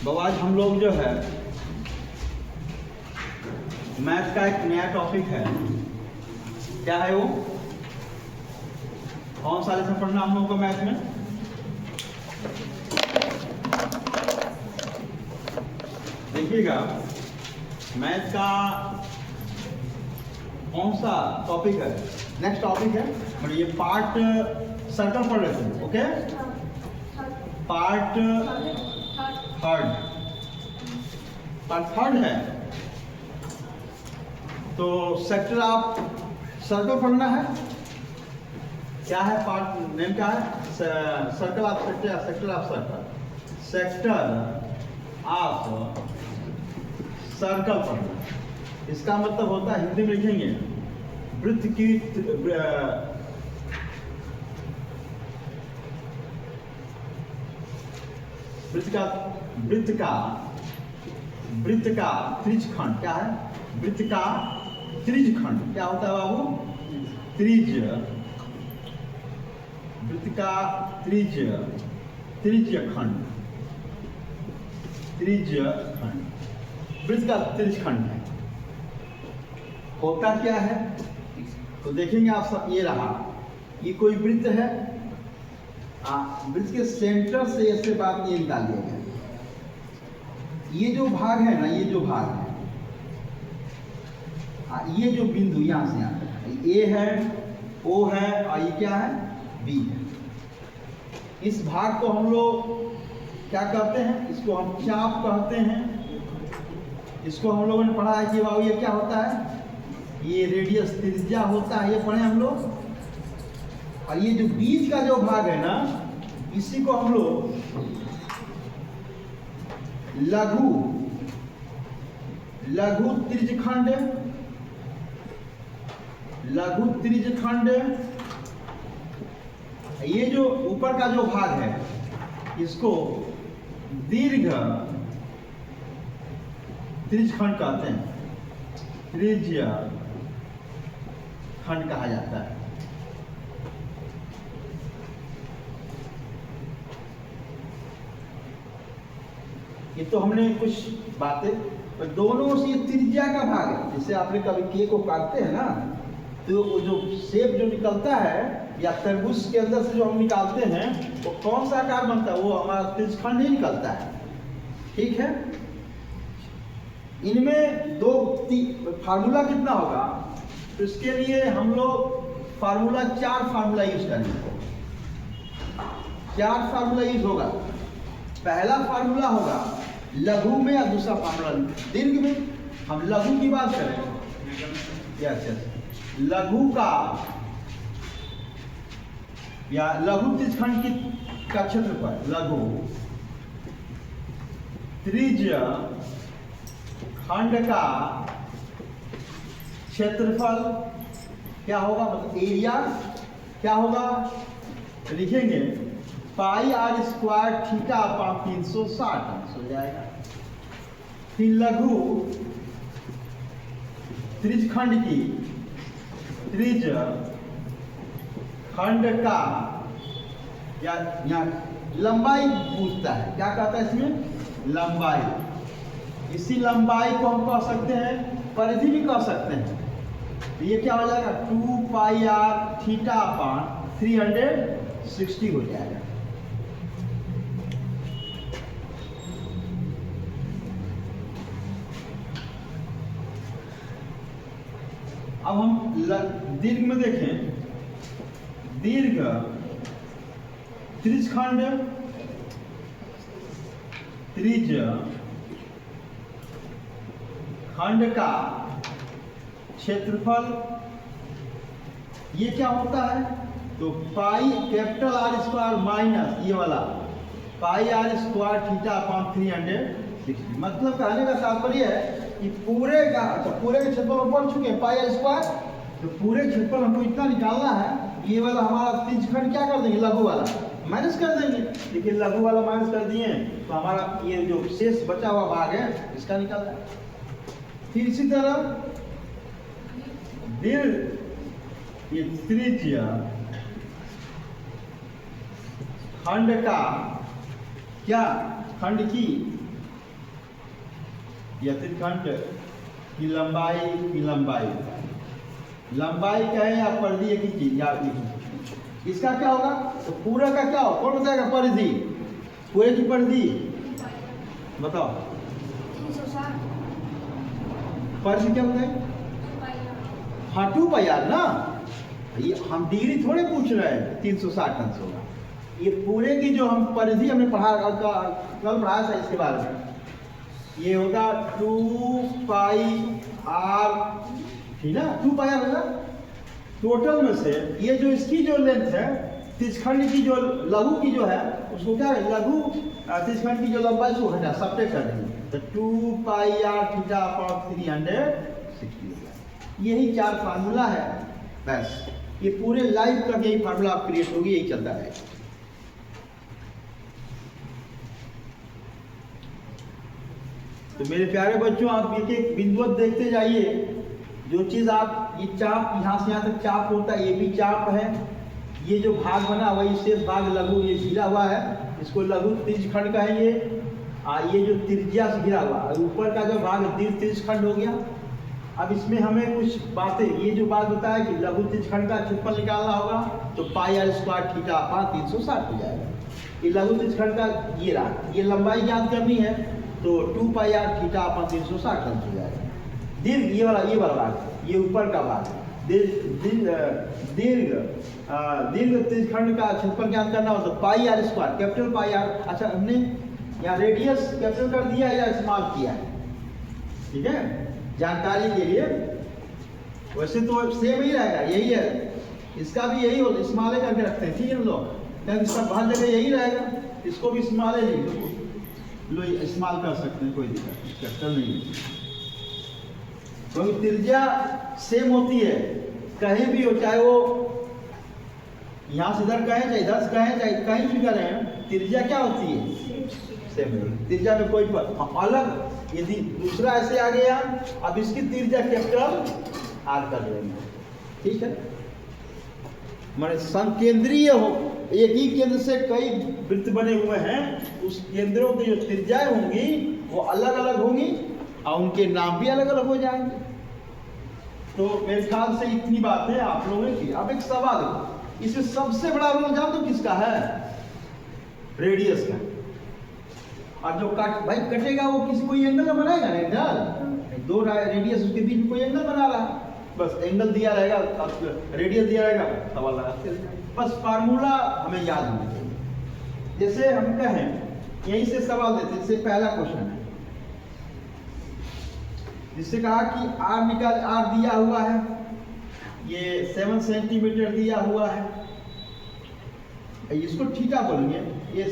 तो आज हम लोग जो है मैथ का एक नया टॉपिक है। क्या है वो? कौन सा लेसन पढ़ना हम लोग को मैथ में? देखिएगा, मैथ का कौन सा टॉपिक है? नेक्स्ट टॉपिक है, मतलब ये पार्ट सर्कल पढ़ रहे थे। ओके, पार्ट थर्ड है। तो सेक्टर ऑफ सर्कल पढ़ना है। क्या है पार्ट नेम? क्या है? Circle of sector, sector of circle, sector of circle पढ़ना। इसका मतलब होता है, हिंदी में लिखेंगे, वृत्त की वृत्त का त्रिज्यखंड। क्या है? वृत्त का त्रिज्यखंड क्या होता है बाबू? त्रिज्य। वृत्त का त्रिज्यखंड वृत्त का त्रिज्यखंड है। होता क्या है तो देखेंगे आप सब। ये रहा, ये कोई वृत्त है। वृत्त के सेंटर से ऐसे बात ये निकाल दिया गया। ये जो भाग है ना, ये जो भाग है, ये जो बिंदु यहाँ से यहाँ तक ए है, ओ है, और ये क्या है? बी है। इस भाग को हम लोग क्या कहते हैं? इसको हम चाप कहते हैं। इसको हम लोगों ने पढ़ा है कि बाबू ये क्या होता है? ये रेडियस त्रिज्या होता है, ये पढ़े हम लोग। और ये जो बीच का जो भाग है ना, इसी को हम लोग लघु त्रिज्यखंड। ये जो ऊपर का जो भाग है, इसको दीर्घ त्रिज्यखंड कहते हैं। त्रिज्यखंड कहा जाता है। ये तो हमने कुछ बातें, पर दोनों से त्रिज्या का भाग है। जैसे आपने कभी के को काटते हैं ना, तो वो जो शेप जो निकलता है, या तरबूज के अंदर से जो हम निकालते हैं, वो कौन सा आकार बनता है? वो हमारा त्रिज्यखंड ही निकलता है। ठीक है, इनमें दो फार्मूला कितना होगा? तो इसके लिए हम लोग फार्मूला 4 फार्मूला यूज करेंगे। 4 फार्मूला यूज होगा। पहला फार्मूला होगा लघु में, या दूसरा फार्मूला दीर्घ में। हम लघु की बात करें, यस, लघु का या लघु त्रिज्यखंड का क्षेत्रफल, लघु त्रिज्यखंड का क्षेत्रफल क्या होगा? मतलब एरिया क्या होगा? लिखेंगे पाई आर स्क्वायर थीटा अपान 360 हो जाएगा। फिर लघु त्रिज्यखंड की त्रिज्यखंड का या यहाँ लंबाई पूछता है। क्या कहता है इसमें? लंबाई। इसी लंबाई को हम कह सकते हैं, परिधि भी कह सकते हैं। तो ये क्या हो जाएगा? 2 पाई आर थीटा अपान 360 हो जाएगा। अब हम दीर्घ में देखें। दीर्घ त्रिज्यखंड का क्षेत्रफल ये क्या होता है? तो pi capital R square minus ये वाला पाई आर स्क्वायर थीटा अपान 360। मतलब कहने का तात्पर्य है कि पूरे का क्षेत्रफल हम पढ़ चुके हैं, पाई आर स्क्वायर। तो पूरे क्षेत्रफल हमको इतना निकालना है। ये वाला हमारा त्रिज्यखंड क्या कर देंगे? लघु वाला माइनस कर देंगे। लेकिन लघु वाला माइनस कर दिए तो हमारा ये जो शेष बचा हुआ भाग है, इसका निकालना है। फिर इसी तरह ये त्रिज्यखंड का क्या? खंड की या त्रिखंड की लंबाई लंबाई कहें या परिधि एक ही चीज याद लिखिए। इसका क्या होगा तो पूरा का क्या हो कौन बताएगा परिधि पूरे की परिधि बताओ 360 परिधि क्या बताए हाँ 2πr ना ये हम डिग्री थोड़े पूछ रहे हैं 360 अंश होगा ये पूरे की जो हम परिधि हमने पढ़ा कल पढ़ाया था इसके बारे में ये होगा 2πr ठीक है 2πr होगा टोटल में से ये जो इसकी जो लेंथ है त्रिज्यखंड की जो लघु की जो है उसको क्या है लघु त्रिज्यखंड की जो लंबाई उसको घटा सब्ट्रैक्ट कर देंगे तो 2πr थीटा अपॉन 360 यही 4 फार्मूला है बस ये पूरे लाइफ तक यही फार्मूला क्रिएट होगी यही चलता है। तो मेरे प्यारे बच्चों आप एक एक बिंदु देखते जाइए जो चीज आप ये चाप यहाँ से यहाँ तक चाप होता है ये भी चाप है ये जो भाग बना वही शेष भाग लघु ये घिरा हुआ है इसको लघु त्रिज्यखंड कहेंगे ये जो त्रिज्या से घिरा हुआ ऊपर का जो भाग दीर्घ त्रिज्यखंड हो गया। अब इसमें हमें कुछ बातें ये जो बात बताया कि लघु त्रिज्यखंड का क्षेत्रफल निकालना होगा तो πr² थीटा अपॉन 360 हो जाएगा। ये लघु त्रिज्यखंड का ये रहा ये लंबाई ज्ञात करनी है तो 2πr थीटा अपॉन 360 अंश हो जाएगा। दीर्घ ये वाला भाग ये ऊपर का भाग दीर्घ त्रिज्यखंड का क्षेत्रफल ज्ञात करना हो तो πr² कैपिटल πr अच्छा हमने यहाँ रेडियस कैपिटल कर दिया है या स्मॉल किया है ठीक है जानकारी के लिए वैसे तो सेम ही रहेगा यही है इसका भी यही होता स्मॉल करके रखते हैं ठीक है लोग इसका हर जगह यही रहेगा इसको भी स्मॉल ही लो इस्तेमाल कर सकते हैं कोई दिक्कत कैपिटल नहीं है क्योंकि त्रिज्या सेम होती है कहीं भी हो चाहे वो यहाँ से इधर कहें चाहे इधर से कहें चाहे कहीं भी करें त्रिज्या क्या होती है सेम त्रिज्या में कोई अलग यदि दूसरा ऐसे आ गया अब इसकी त्रिज्या कैपिटल आर कर देंगे ठीक है माने संकेंद्रीय हो एक ही केंद्र से कई वृत्त बने हुए हैं उस केंद्रों की जो त्रिज्याएं होंगी वो अलग अलग होंगी और उनके नाम भी अलग अलग हो जाएंगे। तो मेरे ख्याल से इतनी बात है आप लोगों ने की। अब एक सवाल इसमें सबसे बड़ा रोल जान दो किसका है रेडियस का और जो भाई कटेगा वो किसी कोई एंगल ना बनाएगा ना एंगल दो रेडियस उसके बीच कोई एंगल बना रहा बस एंगल दिया रहेगा रेडियस दिया रहेगा सवाल लगाते बस फार्मूला हमें याद होना चाहिए। जैसे हम कहें यहीं से सवाल देते जैसे पहला क्वेश्चन है जिससे कहा कि आर दिया हुआ है ये 7 सेंटीमीटर दिया हुआ है इसको थीटा बोलेंगे ये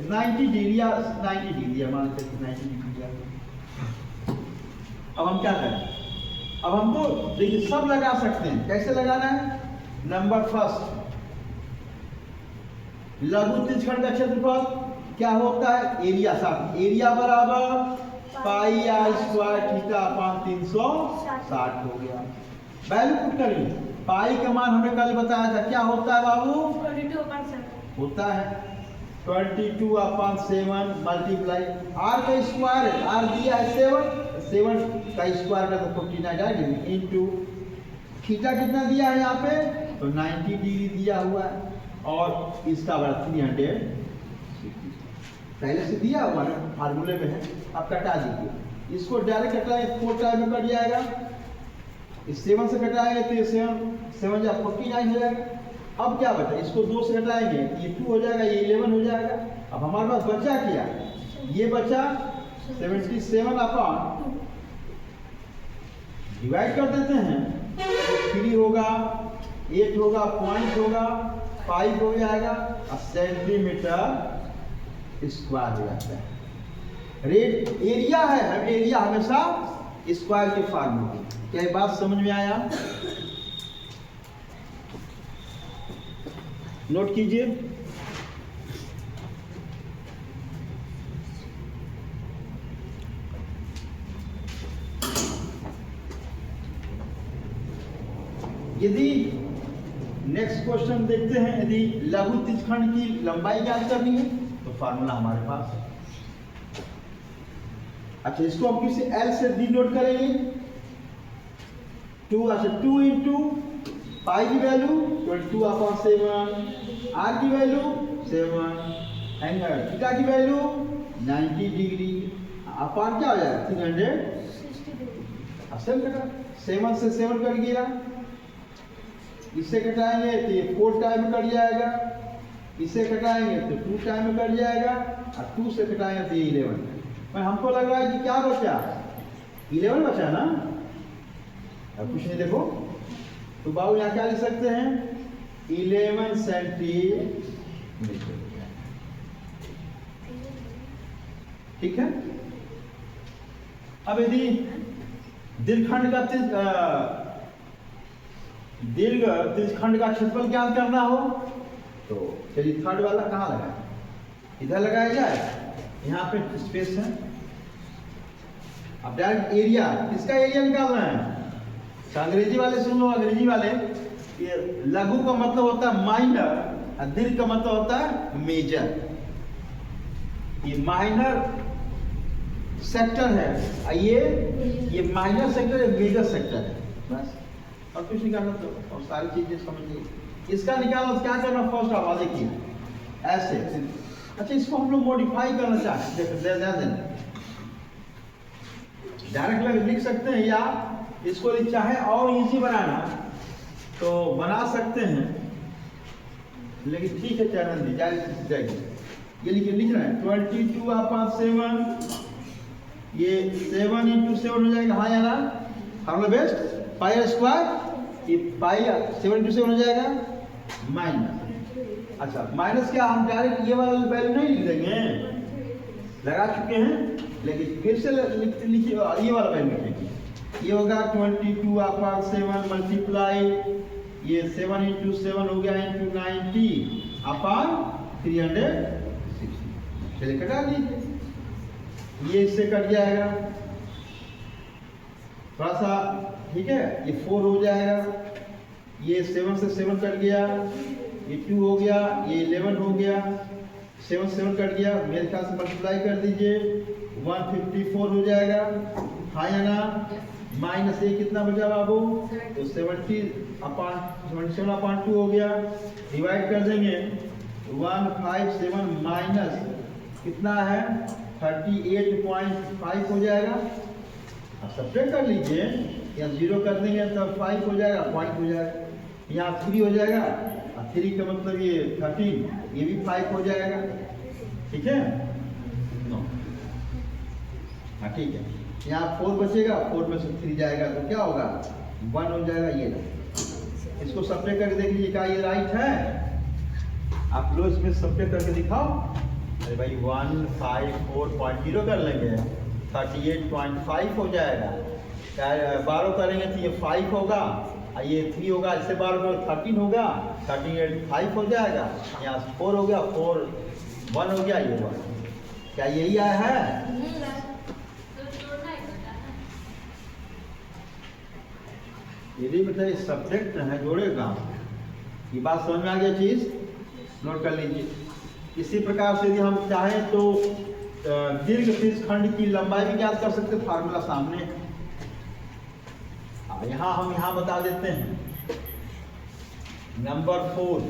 90 डिग्री या 90 डिग्री मान लेते 90 डिग्री। अब हम क्या करें अब हमको देखिए सब लगा सकते हैं कैसे लगाना है नंबर फर्स्ट लघु त्रिज्यखंड का क्षेत्रफल क्या होता है एरिया साथ एरिया बराबर πr² थीटा अपॉन 360 हो गया। वैल्यू पुट करिए पाई का मान हमें कल बताया था क्या होता है बाबू 22/7 होता है 22/7 मल्टीप्लाई आर का स्क्वायर है आर दिया है 7 का स्क्वायर का तो 49 डिग्री इनटू थीटा कितना दिया है यहाँ पे तो 90 डिग्री दिया हुआ है और इसका बड़ा 300 पहले से दिया हुआ ना फार्मूले में है अब कटा दीजिए इसको डायरेक्ट कटाएं 4 टाइम में कट जाएगा इस 7 से कटाएंगे तो 7 या 49 हो जाएगा। अब क्या बचा इसको 2 से घटाएंगे ये 2 हो जाएगा ये 11 हो जाएगा। अब हमारे पास बचा क्या ये बचा 77 अपॉन डिवाइड कर देते हैं 3 होगा 8 होगा पॉइंट होगा 5 हो जाएगा और सेंटीमीटर स्क्वायर हो जाता है। रेट एरिया है एरिया हमेशा स्क्वायर के फॉर्म में क्या ये बात समझ में आया नोट कीजिए। यदि नेक्स्ट क्वेश्चन देखते हैं यदि लघु त्रिज्यखंड की लंबाई ज्ञात करनी है तो फार्मूला हमारे पास अच्छा, इसको हम किसी एल से डिनोट करेंगे। 2, अच्छा 2 इंटू पाई की वैल्यू 22/7, आर की वैल्यू 7, एंगल थीटा की वैल्यू 90 डिग्री, अपान क्या हो जाएगा 360 डिग्री। अब 7 से 7 कट गया, इससे घटाएंगे तो ये 4 टाइम कट जाएगा, इससे घटाएंगे तो 2 टाइम में कट जाएगा, और 2 से घटाएंगे तो ये 11। पर हमको लग रहा है कि क्या बचा, 11 बचा ना। अब कुछ नहीं, देखो तो बाबू यहाँ क्या लिख सकते हैं, 11 सेंटीमीटर। ठीक है। अब यदि दीर्घखंड का दीर्घ त्रिज्यखंड का क्षेत्रफल ज्ञात करना हो तो चलिए थर्ड वाला कहाँ लगाए, इधर लगाया जाए, यहाँ पे स्पेस है। अब डायरेक्ट एरिया, किसका एरिया निकालना है, तो अंग्रेजी वाले सुन लो, अंग्रेजी वाले ये लघु का मतलब होता है माइनर और दीर्घ का मतलब होता है मेजर। ये माइनर सेक्टर है और ये माइनर सेक्टर है, मेजर सेक्टर है, बस और कुछ निकालना तो, और सारी चीजें समझिए। इसका निकालना तो क्या करना, फर्स्ट आप देखिए ऐसे। अच्छा, इसको हम लोग मॉडिफाई करना चाहते हैं, डायरेक्ट लिख सकते हैं, या इसको चाहे और इजी बनाना तो बना सकते हैं, लेकिन ठीक है चैनल जाएगी। ये लिख रहे हैं 22/7, ये 7 इंटू 7 हो जाएगा, हाँ या ना, फॉर्मूला बेस्ट, पाई स्क्वायर, ये पाई 7 इंटू 7 हो जाएगा माइनस। अच्छा, माइनस क्या, हम डायरेक्ट ये वाला वैल्यू नहीं लिख देंगे, लगा चुके हैं, लेकिन फिर से लिखिए ये वाला वैल्यू लिखेंगे। ये होगा 22/7 मल्टीप्लाई ये 7 इंटू 7 हो गया इंटू 90 अपॉन 360। चलिए कटा दीजिए, ये इससे कट जाएगा थोड़ा सा, ठीक है, ये 4 हो जाएगा, ये 7 से 7 कट गया, ये 2 हो गया, ये 11 हो गया, 7 से 7 कट गया, मेरे ख्याल से मल्टीप्लाई कर दीजिए, 154 हो जाएगा, हाँ या ना। माइनस ये कितना बचा बाबू, तो 77/2 हो गया, डिवाइड कर देंगे 157 माइनस कितना है 38.5 हो जाएगा। अब सब्ट्रैक्ट कर लीजिए, या 0 कर देंगे तब 5 हो जाएगा, पॉइंट हो जाएगा, यहाँ 3 हो जाएगा, और 3 का मतलब ये 13, ये भी 5 हो जाएगा, ठीक है। नो, हाँ ठीक है, यहाँ 4 बचेगा, 4 में से 3 जाएगा तो क्या होगा 1 हो जाएगा। ये इसको सब्ट्रैक्ट करके देख लीजिए, क्या ये राइट है, आप लोग इसमें सब्ट्रैक्ट करके दिखाओ। अरे भाई 154.0 कर लेंगे, 38.5 हो जाएगा, 12 करेंगे तो ये 5 होगा, और ये 3 होगा, इससे 12 करेंगे 13 होगा, 38.5 हो जाएगा, यहाँ 4 हो गया, 4 1 हो गया, ये 1। क्या यही आया है, यदि बताइए सब्जेक्ट है जोड़ेगा, ये बात समझ में आ गया, चीज नोट कर लीजिए। इसी प्रकार से यदि हम चाहें तो दीर्घ त्रिज्यखंड की लंबाई भी ज्ञात कर सकते, फार्मूला सामने। अब हम यहाँ बता देते हैं, नंबर 4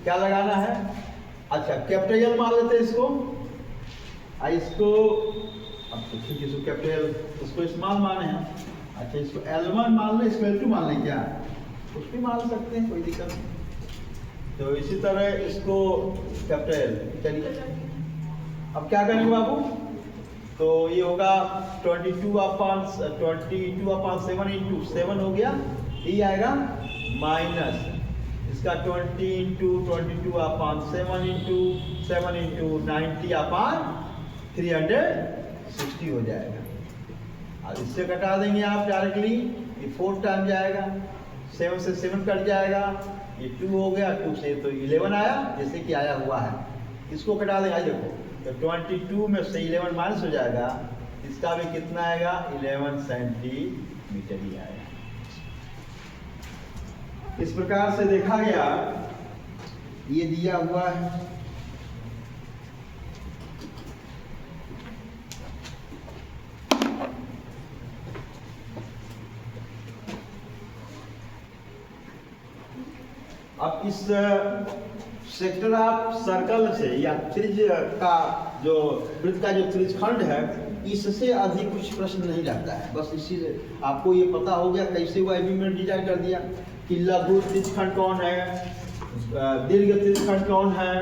क्या लगाना है। अच्छा, कैपिटल मान लेते हैं इसको, अब तो ठीक है, इसको कैपिटल, इसको स्मॉल माने हैं। अच्छा, इसको L1 मान ले, इसको L2 मान ले, क्या कुछ भी मान सकते हैं, कोई दिक्कत नहीं। तो इसी तरह इसको कैपिटल, चलिए अब क्या करेंगे बाबू, तो ये होगा 22/7 इंटू 7 हो गया, ये आएगा माइनस इसका 20 इंटू 22/7 इंटू 7 इंटू 90/360 हो जाएगा। अब इससे घटा देंगे आप डायरेक्टली, ये 4 टाइम जाएगा, 7 से 7 कट जाएगा, ये 2 हो गया, 2 से तो 11 आया, जैसे कि आया हुआ है। इसको घटा देंगे, देखो तो 22 में से 11 माइनस हो जाएगा, इसका भी कितना आएगा 11 सेंटीमीटर ही आएगा। इस प्रकार से देखा गया, ये दिया हुआ है। अब इस सेक्टर ऑफ सर्कल से या त्रिज्य का जो वृत्त का जो त्रिज्यखंड है, इससे अधिक कुछ प्रश्न नहीं रहता है। बस इसी से आपको ये पता हो गया कैसे हुआ, भी मैंने डिजाइन कर दिया कि लघु त्रिज्यखंड कौन है, दीर्घ त्रिज्यखंड कौन है,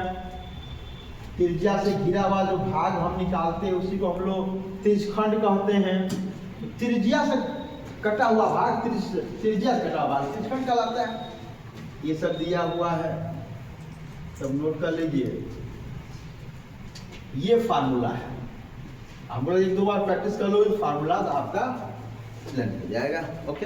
त्रिज्या से घिरा हुआ जो भाग हम निकालते हैं उसी को हम लोग त्रिज्यखंड कहते हैं। त्रिज्या से कटा हुआ भाग त्रिज्या से कटा हुआ भाग त्रिज्यखंड कहलाता है। ये सब दिया हुआ है, सब नोट कर लीजिए। ये फार्मूला है, हम लोग एक दो बार प्रैक्टिस कर लो, फार्मूला आपका हो जाएगा। ओके।